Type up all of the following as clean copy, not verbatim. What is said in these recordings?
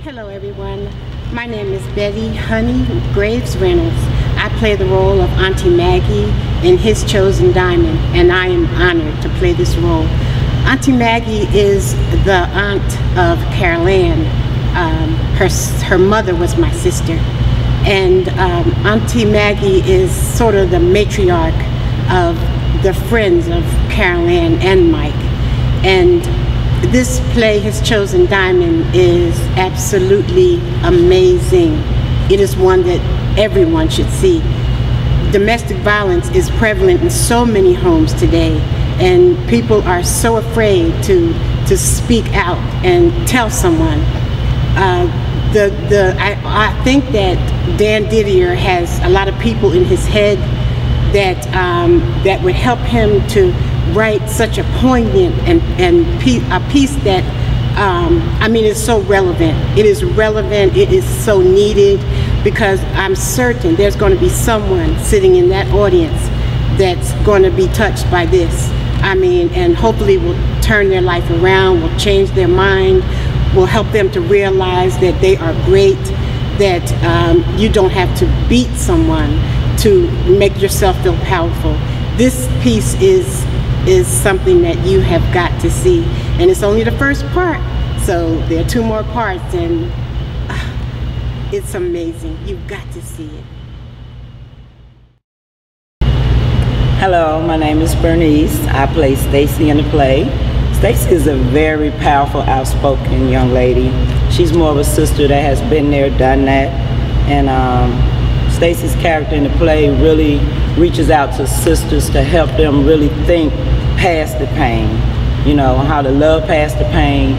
Hello everyone, my name is Betty Honey Graves Reynolds. I play the role of Auntie Maggie in His Chosen Diamond, and I am honored to play this role. Auntie Maggie is the aunt of Carol Ann. Her mother was my sister, and Auntie Maggie is sort of the matriarch of the friends of Carol Ann and Mike. And this play, His Chosen Diamond, is absolutely amazing. It is one that everyone should see. Domestic violence is prevalent in so many homes today, and people are so afraid to speak out and tell someone. I think that Dan Didier has a lot of people in his head that would help him to write such a poignant and a piece that I mean, it's so relevant. It is relevant, it is so needed, because I'm certain there's going to be someone sitting in that audience that's going to be touched by this. I mean, and hopefully will turn their life around, will change their mind, will help them to realize that they are great, that you don't have to beat someone to make yourself feel powerful. This piece is something that you have got to see, and it's only the first part, so there are 2 more parts, and it's amazing. You've got to see it. Hello, my name is Bernice. I play Stacy in the play. Stacy is a very powerful, outspoken young lady. She's more of a sister that has been there, done that, and Stacy's character in the play really reaches out to sisters to help them really think past the pain, you know, how to love past the pain,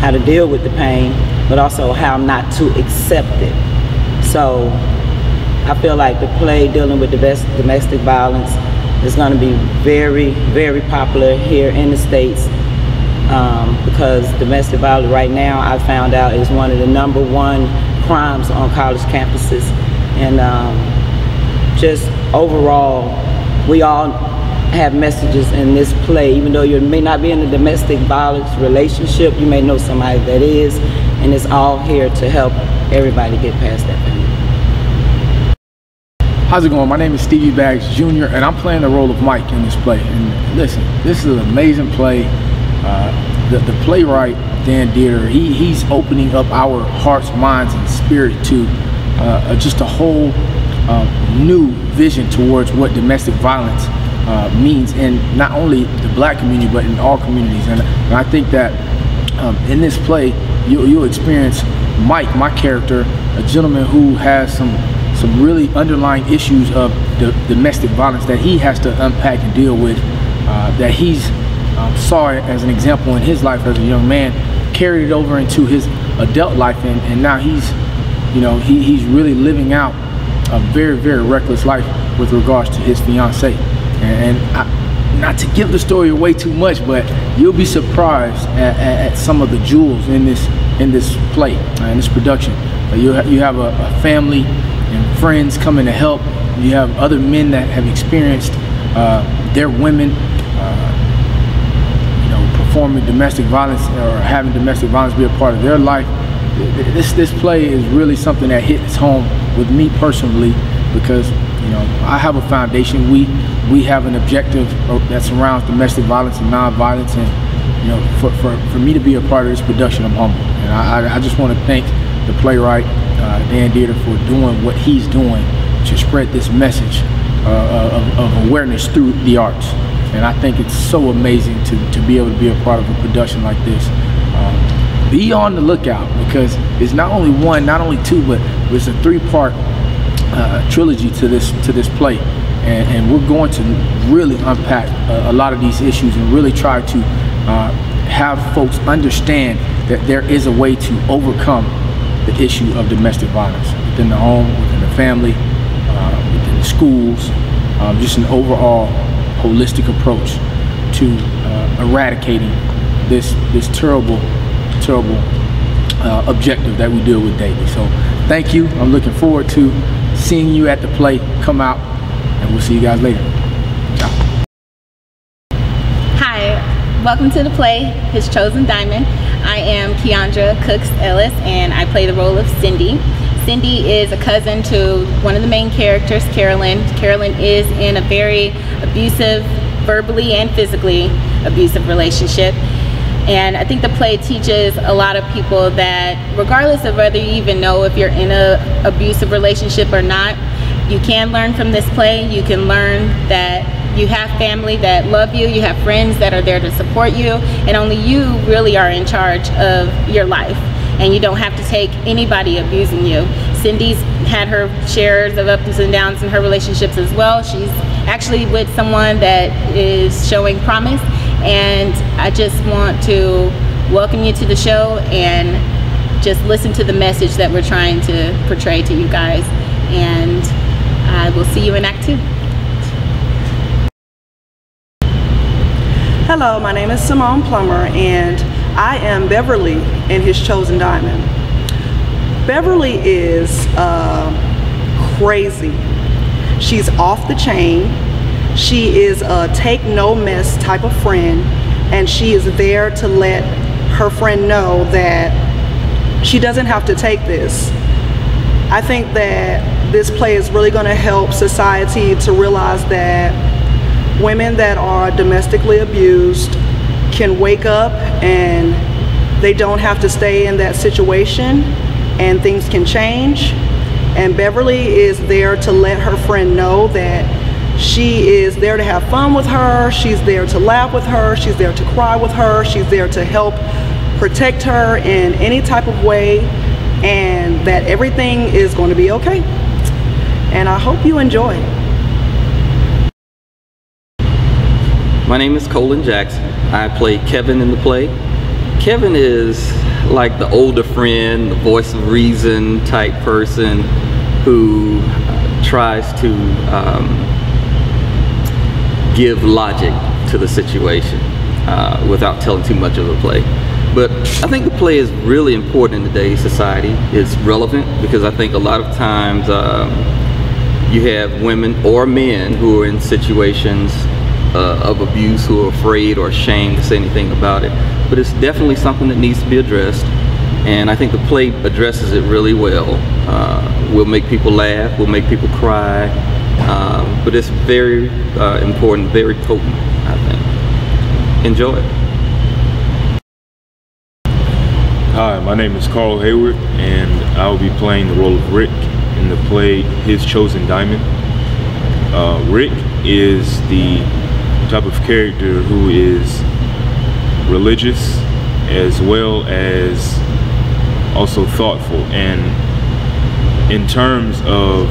how to deal with the pain, but also how not to accept it. So I feel like the play dealing with domestic violence is going to be very, very popular here in the States, because domestic violence right now, I found out, is one of the #1 crimes on college campuses. And just overall, we all have messages in this play. Even though you may not be in a domestic violence relationship, you may know somebody that is, and it's all here to help everybody get past that pain. How's it going? My name is Stevie Baggs Jr., and I'm playing the role of Mike in this play. And listen, this is an amazing play. The playwright, Dan Didier, he's opening up our hearts, minds, and spirit to just a whole new vision towards what domestic violence means in not only the black community but in all communities. And I think that in this play you'll experience Mike, my character, a gentleman who has some really underlying issues of the domestic violence that he has to unpack and deal with, that he's saw it as an example in his life as a young man, carried it over into his adult life, and now he's really living out a very, very reckless life with regards to his fiancée. And not to give the story away too much, but you'll be surprised at some of the jewels in this play, in this production. You have a family and friends coming to help. You have other men that have experienced their women performing domestic violence or having domestic violence be a part of their life. This play is really something that hits home with me personally, because I have a foundation. We have an objective that surrounds domestic violence and non-violence, and for me to be a part of this production, I'm humbled. And I just want to thank the playwright Dan Didier for doing what he's doing to spread this message of awareness through the arts. And I think it's so amazing to be able to be a part of a production like this. Be on the lookout, because it's not only 1, not only 2, but it's a 3-part trilogy to this play, and we're going to really unpack a lot of these issues and really try to have folks understand that there is a way to overcome the issue of domestic violence within the home, within the family, within the schools, just an overall holistic approach to eradicating this terrible objective that we deal with daily. So thank you. I'm looking forward to seeing you at the play. Come out, and we'll see you guys later. Ciao. Hi, Welcome to the play, His Chosen Diamond. I am Keandra Cooks Ellis, and I play the role of Cindy. Cindy is a cousin to one of the main characters, Carolyn. Carolyn is in a very abusive, verbally and physically abusive relationship. And I think the play teaches a lot of people that regardless of whether you even know if you're in an abusive relationship or not, you can learn from this play. You can learn that you have family that love you, you have friends that are there to support you, and only you really are in charge of your life. And you don't have to take anybody abusing you. Cindy's had her shares of ups and downs in her relationships as well. She's actually with someone that is showing promise, and I just want to welcome you to the show and just listen to the message that we're trying to portray to you guys. And I will see you in Act 2. Hello, my name is Simone Plummer, and I am Beverly in His Chosen Diamond. Beverly is crazy. She's off the chain. She is a take no mess type of friend, and she is there to let her friend know that she doesn't have to take this. I think that this play is really going to help society to realize that women that are domestically abused can wake up and they don't have to stay in that situation, and things can change. And Beverly is there to let her friend know that she is there to have fun with her, she's there to laugh with her, she's there to cry with her, she's there to help protect her in any type of way, and that everything is going to be okay. And I hope you enjoy. My name is Colin Jackson. I play Kevin in the play. Kevin is like the older friend, the voice of reason type person who tries to give logic to the situation without telling too much of the play. But I think the play is really important in today's society. It's relevant because I think a lot of times you have women or men who are in situations of abuse who are afraid or ashamed to say anything about it. But it's definitely something that needs to be addressed, and I think the play addresses it really well. We'll make people laugh, we'll make people cry, but it's very important, very potent, I think. Enjoy it. Hi, my name is Carl Hayward, and I will be playing the role of Rick in the play His Chosen Diamond. Rick is the type of character who is religious as well as also thoughtful, and in terms of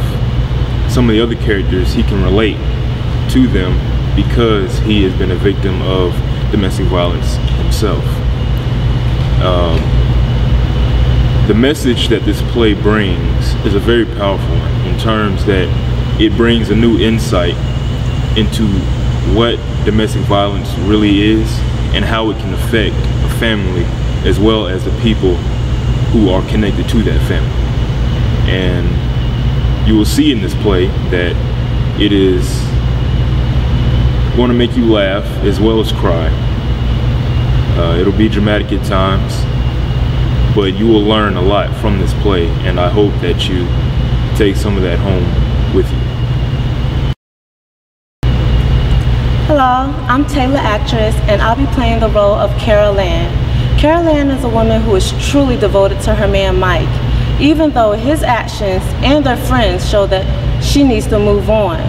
some of the other characters, he can relate to them because he has been a victim of domestic violence himself. The message that this play brings is a very powerful one in terms that it brings a new insight into what domestic violence really is and how it can affect a family as well as the people who are connected to that family. And you will see in this play that it is going to make you laugh as well as cry. It'll be dramatic at times, but you will learn a lot from this play, and I hope that you take some of that home with you. Hello, I'm Taylor Actress, and I'll be playing the role of Carol Ann. Carol Ann is a woman who is truly devoted to her man Mike, even though his actions and their friends show that she needs to move on.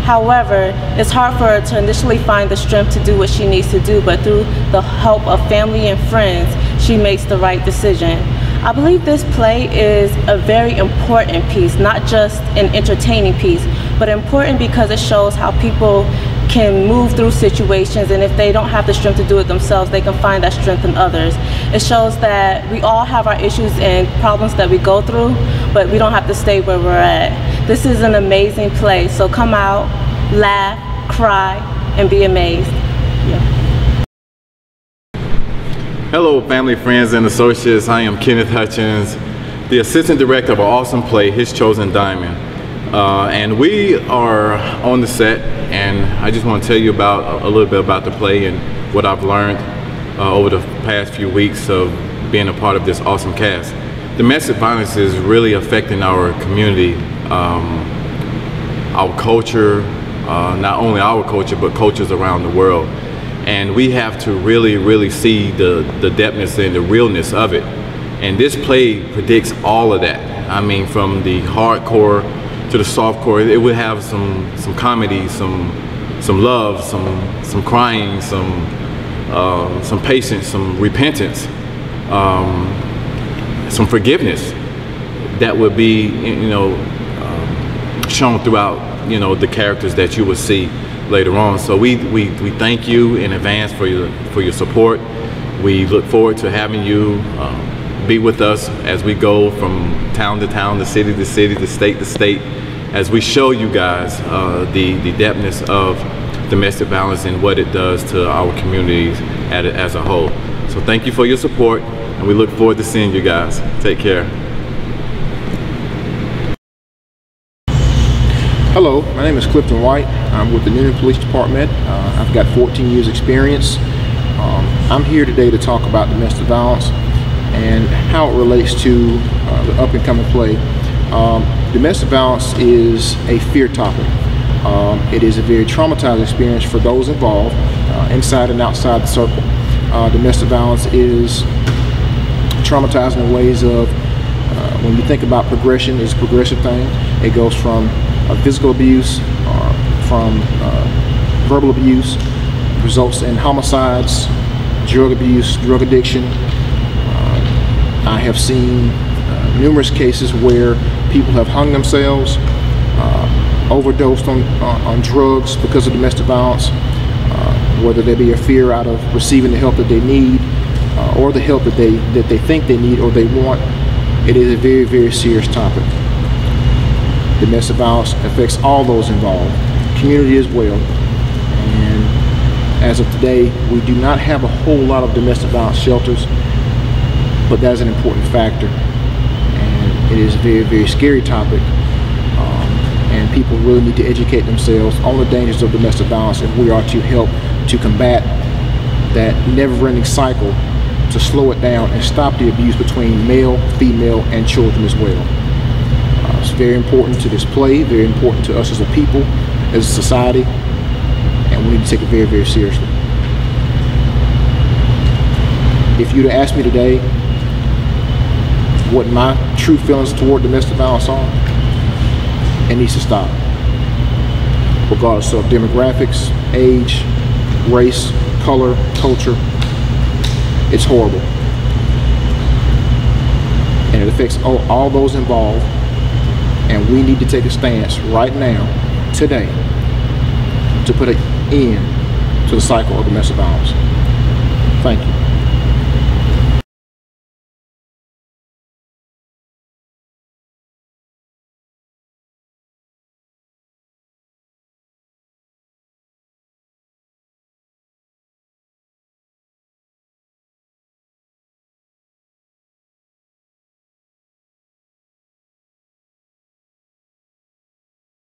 However, it's hard for her to initially find the strength to do what she needs to do, but through the help of family and friends, she makes the right decision. I believe this play is a very important piece, not just an entertaining piece, but important because it shows how people can move through situations, and if they don't have the strength to do it themselves, they can find that strength in others. It shows that we all have our issues and problems that we go through, but we don't have to stay where we're at. This is an amazing play, so come out, laugh, cry, and be amazed. Yeah. Hello, family, friends, and associates. I am Kenneth Hutchins, the assistant director of our awesome play, His Chosen Diamond. And we are on the set, and I just want to tell you about a little bit about the play and what I've learned over the past few weeks of being a part of this awesome cast. Domestic violence is really affecting our community, our culture, not only our culture, but cultures around the world. And we have to really see the depthness and the realness of it. And this play predicts all of that. I mean, from the hardcore to the softcore, it would have some comedy, some love, some crying, some patience, some repentance, some forgiveness that would be, shown throughout, the characters that you will see later on. So we thank you in advance for your support. We look forward to having you be with us as we go from town to town, to city to city, to state, as we show you guys the depthness of domestic violence and what it does to our communities as a whole. So thank you for your support, and we look forward to seeing you guys. Take care. Hello, my name is Clifton White. I'm with the Newnan Police Department. I've got 14 years experience. I'm here today to talk about domestic violence and how it relates to the up-and-coming play. Domestic violence is a fear topic. It is a very traumatizing experience for those involved, inside and outside the circle. Domestic violence is traumatizing in ways of, when you think about progression, it's a progressive thing. It goes from physical abuse, from verbal abuse, results in homicides, drug abuse, drug addiction. I have seen numerous cases where people have hung themselves, overdosed on drugs because of domestic violence, whether there be a fear out of receiving the help that they need, or the help that they think they need or they want. It is a very serious topic. Domestic violence affects all those involved, community as well. And as of today, we do not have a whole lot of domestic violence shelters, but that is an important factor. And it is a very scary topic. And people really need to educate themselves on the dangers of domestic violence, and we are to help to combat that never-ending cycle, to slow it down and stop the abuse between male, female, and children as well. It's very important to this play, very important to us as a people, as a society, and we need to take it very seriously. If you'd have asked me today what my true feelings toward domestic violence are, it needs to stop, regardless of demographics, age, race, color, culture. It's horrible, and it affects all those involved, and we need to take a stance right now, today, to put an end to the cycle of domestic violence. Thank you.